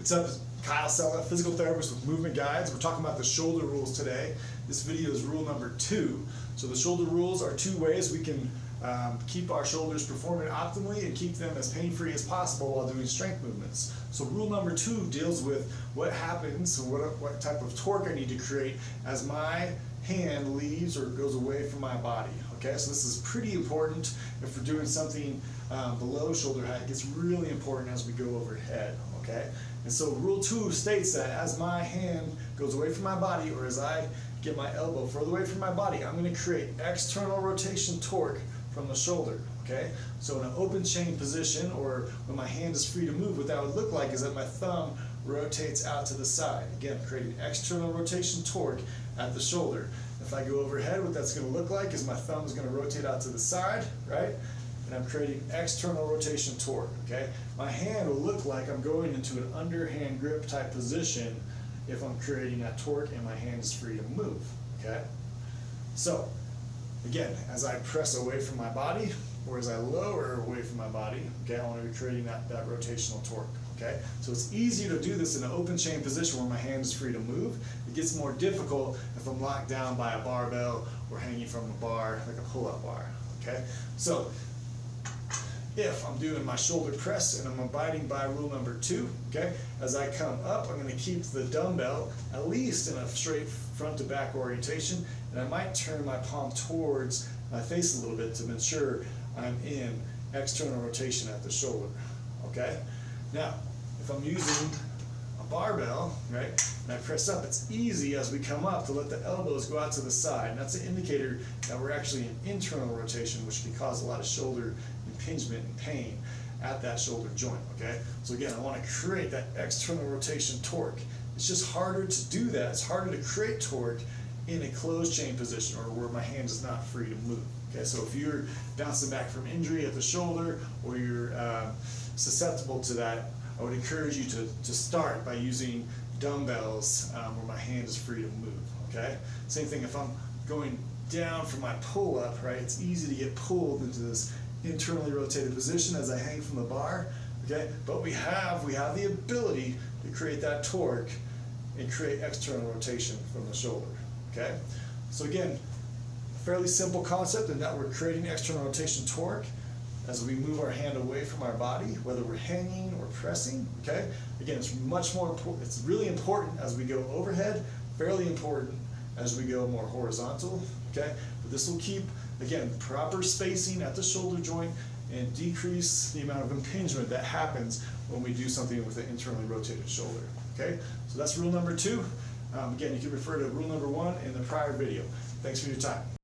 What's up? Kyle Sela, physical therapist with Movement Guides. We're talking about the shoulder rules today. This video is rule number 2. So the shoulder rules are 2 ways we can keep our shoulders performing optimally and keep them as pain-free as possible while doing strength movements. So rule number 2 deals with what happens, what type of torque I need to create as my hand leaves or goes away from my body. Okay, so this is pretty important if we're doing something below shoulder height. It gets really important as we go overhead. Okay, and so rule 2 states that as my hand goes away from my body, or as I get my elbow further away from my body, I'm going to create external rotation torque from the shoulder. Okay, so in an open chain position, or when my hand is free to move, what that would look like is that my thumb rotates out to the side. Again, creating external rotation torque at the shoulder. If I go overhead, what that's going to look like is my thumb is going to rotate out to the side, right? And I'm creating external rotation torque. Okay, my hand will look like I'm going into an underhand grip type position if I'm creating that torque and my hand is free to move. Okay, so again, as I press away from my body, or as I lower away from my body, okay, I want to be creating that rotational torque. Okay, so it's easier to do this in an open chain position where my hand is free to move. It gets more difficult if I'm locked down by a barbell or hanging from a bar, like a pull-up bar. Okay, so if I'm doing my shoulder press and I'm abiding by rule number 2, okay, as I come up, I'm going to keep the dumbbell at least in a straight front to back orientation, and I might turn my palm towards my face a little bit to ensure I'm in external rotation at the shoulder. Okay, now if I'm using a barbell, right, and I press up, it's easy as we come up to let the elbows go out to the side, and that's an indicator that we're actually in internal rotation, which can cause a lot of shoulder impingement and pain at that shoulder joint. Okay, so again, I want to create that external rotation torque. It's just harder to do that. It's harder to create torque in a closed chain position, or where my hand is not free to move. Okay, so if you're bouncing back from injury at the shoulder, or you're susceptible to that, I would encourage you to start by using dumbbells where my hand is free to move. Okay, same thing if I'm going down from my pull-up, right? It's easy to get pulled into this internally rotated position as I hang from the bar. Okay, but we have the ability to create that torque and create external rotation from the shoulder. Okay, so again, fairly simple concept in that we're creating external rotation torque as we move our hand away from our body, whether we're hanging or pressing. Okay, again, it's much more important. It's really important as we go overhead, fairly important as we go more horizontal. Okay, but this will keep, again, proper spacing at the shoulder joint and decrease the amount of impingement that happens when we do something with an internally rotated shoulder. Okay, so that's rule number 2. Again, you can refer to rule number 1 in the prior video. Thanks for your time.